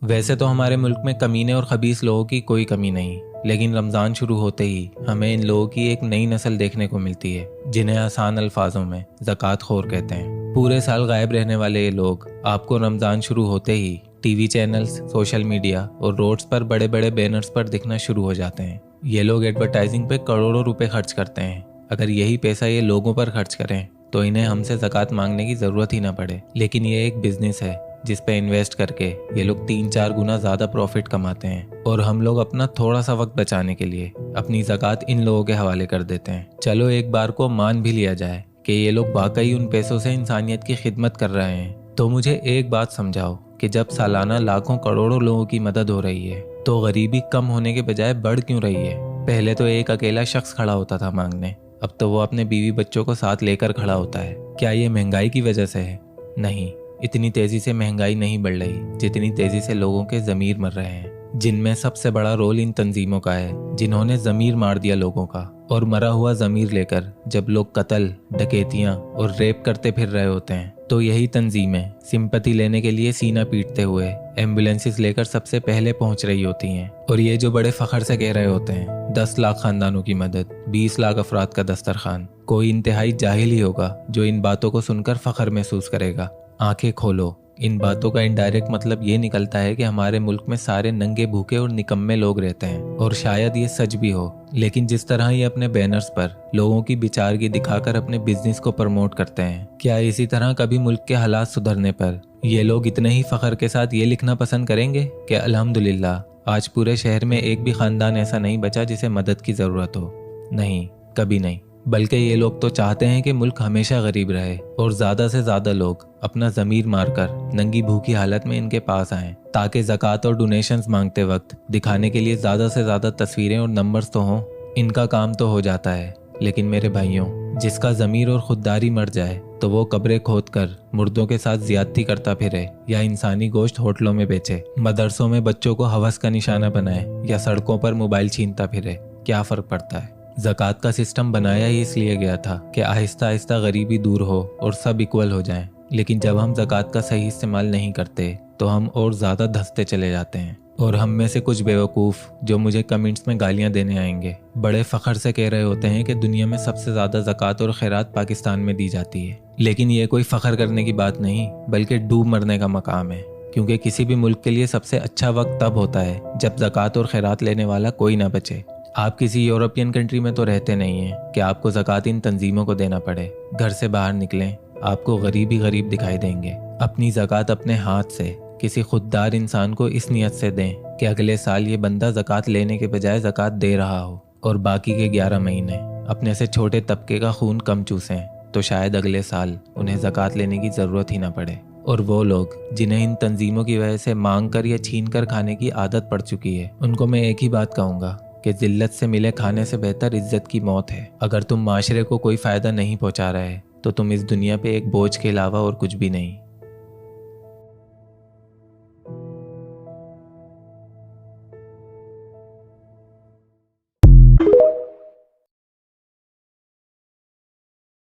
वैसे तो हमारे मुल्क में कमीने और खबीस लोगों की कोई कमी नहीं, लेकिन रमज़ान शुरू होते ही हमें इन लोगों की एक नई नस्ल देखने को मिलती है, जिन्हें आसान अल्फाजों में ज़कात खोर कहते हैं। पूरे साल गायब रहने वाले ये लोग आपको रमज़ान शुरू होते ही टीवी चैनल्स, सोशल मीडिया और रोड्स पर बड़े बड़े बैनर्स पर दिखना शुरू हो जाते हैं। ये लोग एडवर्टाइजिंग पे करोड़ों रुपए खर्च करते हैं। अगर यही पैसा ये लोगों पर खर्च करें तो इन्हें हमसे ज़कात मांगने की ज़रूरत ही ना पड़े। लेकिन ये एक बिजनेस है जिस पे इन्वेस्ट करके ये लोग 3-4 गुना ज़्यादा प्रॉफिट कमाते हैं, और हम लोग अपना थोड़ा सा वक्त बचाने के लिए अपनी ज़कात इन लोगों के हवाले कर देते हैं। चलो एक बार को मान भी लिया जाए कि ये लोग वाकई उन पैसों से इंसानियत की खिदमत कर रहे हैं, तो मुझे एक बात समझाओ कि जब सालाना लाखों करोड़ों लोगों की मदद हो रही है तो गरीबी कम होने के बजाय बढ़ क्यों रही है? पहले तो एक अकेला शख्स खड़ा होता था मांगने, अब तो वो अपने बीवी बच्चों को साथ लेकर खड़ा होता है। क्या ये महंगाई की वजह से है? नहीं, इतनी तेजी से महंगाई नहीं बढ़ रही जितनी तेजी से लोगों के ज़मीर मर रहे हैं, जिनमें सबसे बड़ा रोल इन तंजीमों का है जिन्होंने ज़मीर मार दिया लोगों का। और मरा हुआ ज़मीर लेकर जब लोग कत्ल, डकैतियां और रेप करते फिर रहे होते हैं तो यही तंजीमें सिंपैथी लेने के लिए सीना पीटते हुए एम्बुलेंसेस लेकर सबसे पहले पहुंच रही होती हैं। और ये जो बड़े फखर से कह रहे होते हैं 10 लाख खानदानों की मदद, 20 लाख अफराद का दस्तरखान, कोई इंतहाई जाहिल ही होगा जो इन बातों को सुनकर फखर महसूस करेगा। आंखें खोलो, इन बातों का इनडायरेक्ट मतलब ये निकलता है कि हमारे मुल्क में सारे नंगे भूखे और निकम्मे लोग रहते हैं। और शायद ये सच भी हो, लेकिन जिस तरह ये अपने बैनर्स पर लोगों की बेचारगी दिखाकर अपने बिजनेस को प्रमोट करते हैं, क्या इसी तरह कभी मुल्क के हालात सुधरने पर ये लोग इतने ही फखर के साथ ये लिखना पसंद करेंगे कि अल्हम्दुलिल्लाह आज पूरे शहर में एक भी खानदान ऐसा नहीं बचा जिसे मदद की जरूरत हो? नहीं, कभी नहीं। बल्कि ये लोग तो चाहते हैं कि मुल्क हमेशा गरीब रहे और ज़्यादा से ज़्यादा लोग अपना ज़मीर मारकर नंगी भूखी हालत में इनके पास आएं, ताकि ज़कात और डोनेशंस मांगते वक्त दिखाने के लिए ज़्यादा से ज़्यादा तस्वीरें और नंबर्स तो हों। इनका काम तो हो जाता है, लेकिन मेरे भाइयों, जिसका ज़मीर और खुददारी मर जाए तो वो कब्रें खोद कर मुर्दों के साथ ज्यादती करता फिरे या इंसानी गोश्त होटलों में बेचे, मदरसों में बच्चों को हवस का निशाना बनाए या सड़कों पर मोबाइल छीनता फिरे, क्या फ़र्क पड़ता है? ज़कात का सिस्टम बनाया ही इसलिए गया था कि आहिस्ता आहिस्ता गरीबी दूर हो और सब इक्वल हो जाएं। लेकिन जब हम ज़कात का सही इस्तेमाल नहीं करते तो हम और ज़्यादा धंसते चले जाते हैं। और हम में से कुछ बेवकूफ़ जो मुझे कमेंट्स में गालियां देने आएंगे, बड़े फ़ख्र से कह रहे होते हैं कि दुनिया में सबसे ज़्यादा ज़कात और खैरात पाकिस्तान में दी जाती है। लेकिन ये कोई फ़ख्र करने की बात नहीं, बल्कि डूब मरने का मकाम है, क्योंकि किसी भी मुल्क के लिए सबसे अच्छा वक्त तब होता है जब ज़कात और खैरात लेने वाला कोई ना बचे। आप किसी यूरोपियन कंट्री में तो रहते नहीं हैं कि आपको ज़कात इन तंजीमों को देना पड़े। घर से बाहर निकलें, आपको गरीब ही गरीब दिखाई देंगे। अपनी ज़कात अपने हाथ से किसी खुददार इंसान को इस नियत से दें कि अगले साल ये बंदा ज़कात लेने के बजाय ज़कात दे रहा हो, और बाकी के 11 महीने अपने से छोटे तबके का खून कम चूसें, तो शायद अगले साल उन्हें ज़कात लेने की ज़रूरत ही ना पड़े। और वो लोग जिन्हें इन तंजीमों की वजह से मांग कर या छीन कर खाने की आदत पड़ चुकी है, उनको मैं एक ही बात कहूँगा कि जिल्लत से मिले खाने से बेहतर इज्जत की मौत है। अगर तुम माशरे को कोई फ़ायदा नहीं पहुंचा रहे तो तुम इस दुनिया पे एक बोझ के अलावा और कुछ भी नहीं।